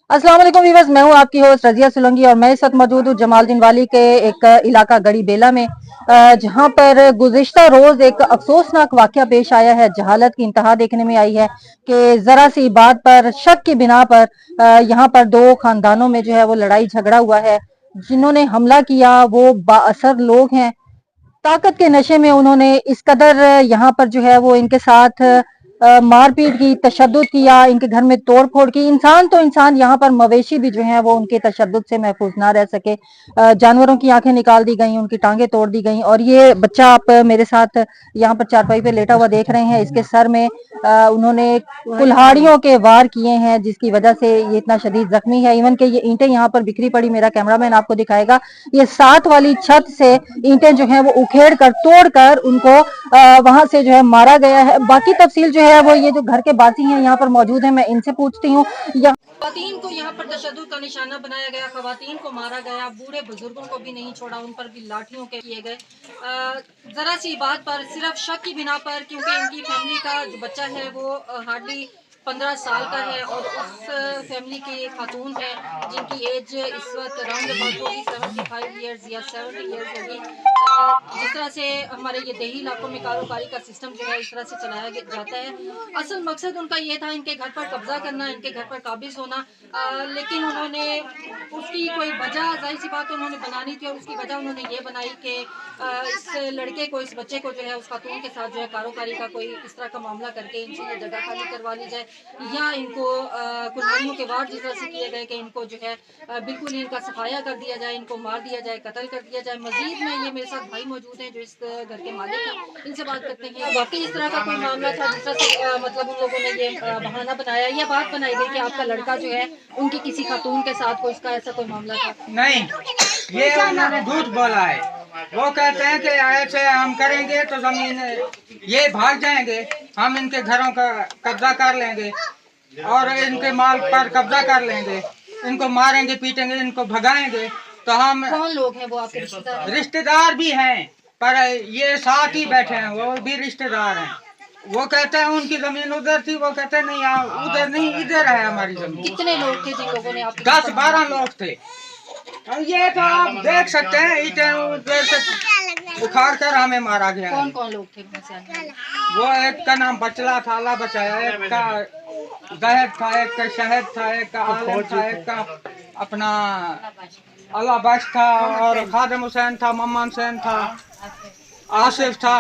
अस्सलाम वालेकुम व्यूअर्स, मैं हूं आपकी होस्ट रजिया सोलंकी और मैं इस वक्त मौजूद हूं जमालदीन वाली के एक इलाका गड़ी बेला में, जहां पर गुज़िश्ता रोज एक अफसोसनाक वाकया पेश आया है। जहालत की इंतहा देखने में आई है कि जरा सी बात पर शक की बिना पर यहां पर दो खानदानों में जो है वो लड़ाई झगड़ा हुआ है। जिन्होंने हमला किया वो बाअसर लोग हैं। ताकत के नशे में उन्होंने इस कदर यहाँ पर जो है वो इनके साथ मारपीट की, तशद्दुद किया, इनके घर में तोड़ फोड़ की। इंसान तो इंसान, यहाँ पर मवेशी भी जो है वो उनके तशद्दुद से महफूज ना रह सके। जानवरों की आंखें निकाल दी गई, उनकी टांगे तोड़ दी गई। और ये बच्चा आप मेरे साथ यहाँ पर चारपाई पे लेटा हुआ देख रहे हैं, इसके सर में उन्होंने कुल्हाड़ियों के वार किए हैं, जिसकी वजह से ये इतना शदीद जख्मी है। इवन के ये ईंटें यहाँ पर बिखरी पड़ी, मेरा कैमरामैन आपको दिखाएगा, ये साथ वाली छत से ईंटें जो है वो उखेड़ कर, तोड़ कर उनको वहां से जो है मारा गया है। बाकी तफसील जो है वो ये जो घर के बासी हैं यहाँ पर मौजूद है, मैं इनसे पूछती हूँ। खवातीन को यहाँ पर तशद्दुद का निशाना बनाया गया, खवातीन को मारा गया, बूढ़े बुजुर्गों को भी नहीं छोड़ा, उन पर भी लाठियों के किए गए। जरा सी बात पर, सिर्फ शक की बिना पर, क्योंकि इनकी फैमिली का जो बच्चा है वो हार्डली 15 साल का है और उस फैमिली की खातून है जिनकी एज इस वक्त अराउंड 75 ईयर्स या 70 ईयर्स होगी। जिस तरह से हमारे ये देही इलाकों में कारोबारी का सिस्टम जो है इस तरह से चलाया जाता है। असल मकसद उनका ये था इनके घर पर कब्जा करना, इनके घर पर काबिज होना, लेकिन उन्होंने उसकी कोई वजह, जाहिर सी बात उन्होंने बनानी थी और उसकी वजह उन्होंने ये बनाई कि इस लड़के को, इस बच्चे को जो है उस खातून के साथ जो है कारोबारी का कोई इस तरह का मामला करके इनसे ये जगह खाली करवा ली जाए, या इनको कुर्बानियों के वार जिस तरह से किए गए कि इनको जो है बिल्कुल ही इनका सफाया कर दिया जाए, इनको मार दिया जाए, कत्ल कर दिया जाए। मजीद में ये मेरे साथ भाई मौजूद हैं जो इस घर के मालिक हैं, इनसे बात करते हैं। वाकई इस तरह का कोई मामला था जिस तरह से मतलब उन लोगों ने ये बहाना बनाया, यह बात बनाई गई कि आपका लड़का जो है उनकी किसी खातून के साथ कोई इसका ऐसा कोई मामला था? नहीं, ये उन्होंने झूठ बोला है। वो कहते हैं कि ऐसे हम करेंगे तो जमीन ये भाग जाएंगे, हम इनके घरों का कब्जा कर लेंगे और इनके माल पर कब्जा कर लेंगे, इनको मारेंगे, पीटेंगे, इनको भगाएंगे। तो हम, कौन लोग हैं वो आपके रिश्तेदार? रिश्तेदार भी हैं, पर ये साथ ही बैठे हैं, वो भी रिश्तेदार हैं। वो कहते हैं उनकी जमीन उधर थी, वो कहते हैं नहीं, यहाँ उधर नहीं, इधर है हमारी जमीन। कितने लोग थे जिन लोगों ने आपके? 10-12 लोग थे। ये तो आप देख सकते हैं, ईंटें उखाड़ कर हमें मारा गया। कौन कौन लोग थे? वो एक का नाम बचला था, अल्लाह बचाया, एक का गहद था, एक का शहद था, एक का आलम था, एक का अपना अल्लाह बख्श था, और खादिम हुसैन था, मम्मान हुसैन था, आसिफ था।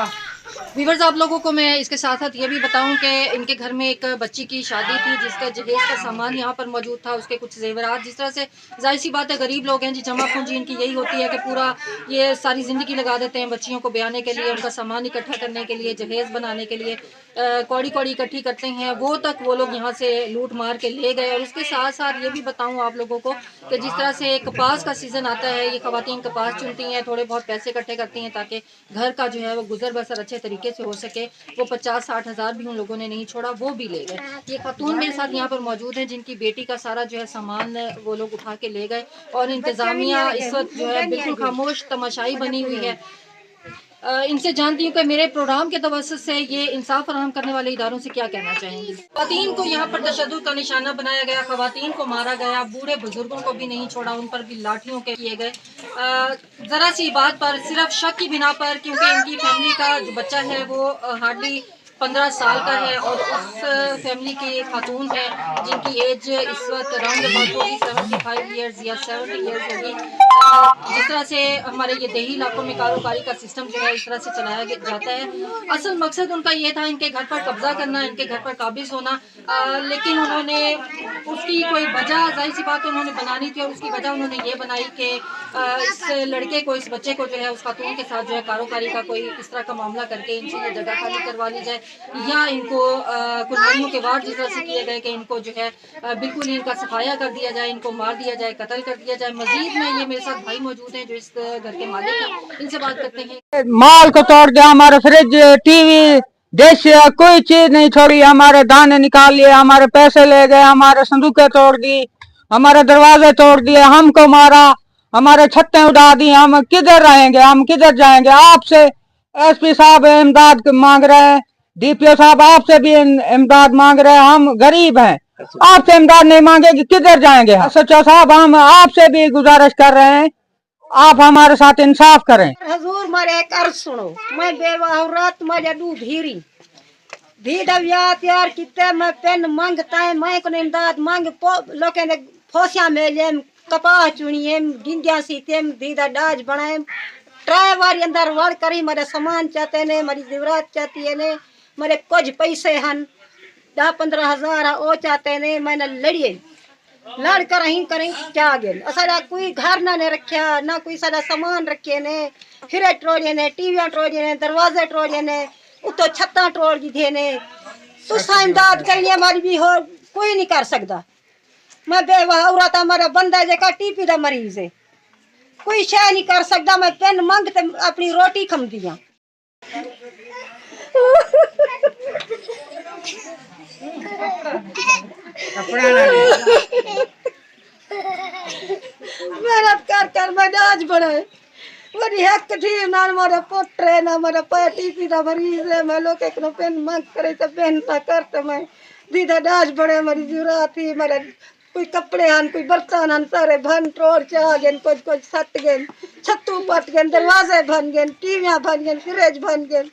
व्यूअर्स, आप लोगों को मैं इसके साथ साथ ये भी बताऊं कि इनके घर में एक बच्ची की शादी थी जिसका जहेज का सामान यहाँ पर मौजूद था, उसके कुछ जेवरात। जिस तरह से जाहिर सी बात है गरीब लोग हैं जी, जमा पूंजी इनकी यही होती है कि पूरा ये सारी ज़िंदगी लगा देते हैं बच्चियों को ब्याने के लिए, उनका सामान इकट्ठा करने के लिए, जहेज बनाने के लिए, कौड़ी कौड़ी इकट्ठी करते हैं। वो तक वो लोग यहाँ से लूट मार के ले गए। और उसके साथ साथ ये भी बताऊँ आप लोगों को कि जिस तरह से कपास का सीज़न आता है, ये खवातीन कपास चुनती हैं, थोड़े बहुत पैसे इकट्ठे करती हैं ताकि घर का जो है वो गुजर बसर अच्छे तरीके से हो सके। वो 50-60 हज़ार भी उन लोगों ने नहीं छोड़ा, वो भी ले गए। ये खातून मेरे साथ यहाँ पर मौजूद हैं जिनकी बेटी का सारा जो है सामान वो लोग उठा के ले गए, और इंतज़ामिया इस वक्त जो है बिल्कुल खामोश तमाशाई बनी हुई है। इनसे जानती हूँ कि मेरे प्रोग्राम के तवज्जुह से ये इंसाफ फराहम करने वाले इदारों से क्या कहना चाहेंगी। खवातीन को यहाँ पर तशद्दुद का निशाना बनाया गया, खवातीन को मारा गया, बूढ़े बुजुर्गों को भी नहीं छोड़ा, उन पर भी लाठियों के किए गए। जरा सी बात पर, सिर्फ शक की बिना पर, क्योंकि इनकी फैमिली का जो बच्चा है वो हार्डली 15 साल का है और उस फैमिली की खातून है जिनकी एज इस वक्त अराउंड 75 ईयर्स या 70 ईयर्स होगी। जिस तरह से हमारे ये देही इलाकों में कारोबारी का सिस्टम जो है इस तरह से चलाया जाता है। असल मकसद उनका ये था इनके घर पर कब्जा करना, इनके घर पर काबिज होना, लेकिन उन्होंने उसकी कोई वजह, जाहिर सी बात उन्होंने बनानी थी और उसकी वजह उन्होंने ये बनाई कि इस लड़के को, इस बच्चे को जो है उस खातून के साथ जो है कारोबारी का कोई इस तरह का मामला करके इनसे ये जगह खाली करवा ली जाए, या इनको कुर्बानियों के वार जिस तरह से किए गए कि इनको जो है बिल्कुल ही इनका सफाया कर दिया जाए, इनको मार दिया जाए, कत्ल कर दिया जाए। मजीद में ये मेरे साथ भाई मौजूद हैं जो इस घर के मालिक हैं, इनसे बात करते हैं। माल को तोड़ दिया, हमारे फ्रिज, टीवी, देश कोई चीज नहीं छोड़ी, हमारे दाने निकाल लिए, हमारे पैसे ले गए, हमारे संदूकें तोड़ दी, हमारे दरवाजे तोड़ दिए, हमको मारा, हमारे छतें उड़ा दी। हम किधर रहेंगे, हम किधर जाएंगे? आपसे एसपी साहब इमदाद मांग रहे हैं डीपीओ साहब आपसे भी इमदाद मांग रहे हैं, हम गरीब हैं, आपसे इमदाद नहीं मांगेंगे किधर जाएंगे। एसएचओ साहब हम आपसे भी गुजारिश कर रहे हैं, आप हमारे साथ इंसाफ करें। हजूर मारे एक अर्ज सुनो, मैं बेवा औरत मारे दू भीरी भी दविया तैयार किते मैं पेन मांगता है, मैं को इमदाद मांग लोके ने फोसिया मेलेम कपाह चुनियम गिंदिया सीतेम दीदा डाज बनाए ट्राई बारी अंदर वड़ करी मेरे सामान चाहते ने, मेरी जिवरात चाहती है ने, मेरे कुछ पैसे हन 10-15 हजार ओ चाहते ने, मैंने लड़िए लड़ कर करें क्या गेल असारा कोई घर ना ने रखा ना कोई सारा सामान रखे ने, फिर ट्रोलिए ने, टीवी ट्रोलिए ने, दरवाजे ट्रोलिए ने, उतो छत्ता ट्रोल दी थे ने, तुसा इमदाद करनी हमारी भी हो कोई नहीं कर सकता। मैं बेवाह औरत हमारा बंदा जेका टीपी दा मरीज है, कोई शय नहीं कर सकता। मैं पेन मंगते अपनी रोटी खम दिया। मेहनत कर कर मैं नाज बनाए मेरी हक थी ना मेरा पोट्रे ना मेरा पार्टी पीदा मरीज है, मैं लोग एक पेन मांग करे तो पेन ता करते मैं दीदा नाज बड़े मेरी जुरा थी, मेरे कोई कपड़े हन कोई बर्तन हन सारे भन तोड़ चा गए, कुछ कुछ सट गए, छत्तू पट गए, दरवाजे भन गए, टीवियां भन गए, फ्रिज भन गए।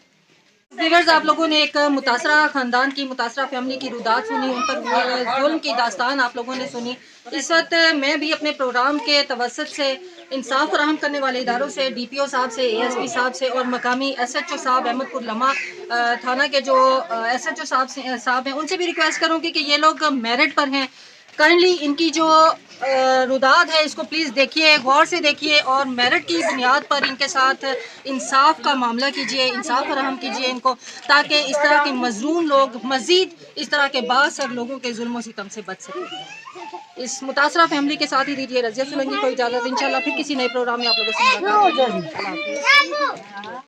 व्यूअर्स आप लोगों ने एक मुतासरा ख़ानदान की, मुतासरा फैमिली की रुदात सुनी, उन पर हुए जुल्म की दास्तान आप लोगों ने सुनी। इस वक्त मैं भी अपने प्रोग्राम के तवसत से इंसाफ फराहम करने वाले इदारों से, डीपीओ साहब से, एएसपी साहब से और मकामी एसएचओ साहब अहमदपुर लम्हा थाना के जो एसएचओ साहब हैं उनसे भी रिक्वेस्ट करूँगी कि ये लोग मेरिट पर हैं, काइंडली इनकी जो रुदाद है इसको प्लीज़ देखिए, गौर से देखिए और मेरिट की बुनियाद पर इनके साथ इंसाफ का मामला कीजिए, इंसाफ फराहम कीजिए इनको, ताकि इस तरह के मजलूम लोग मज़ीद इस तरह के बासर लोगों के जुल्म और सितम से बच सकें। इस मुतासरा फैमिली के साथ ही दीजिए रज़िया सुलंगी को इजाज़त। इंशाल्लाह फिर किसी नए प्रोग्राम में आप लोगों से मुलाकात होगी।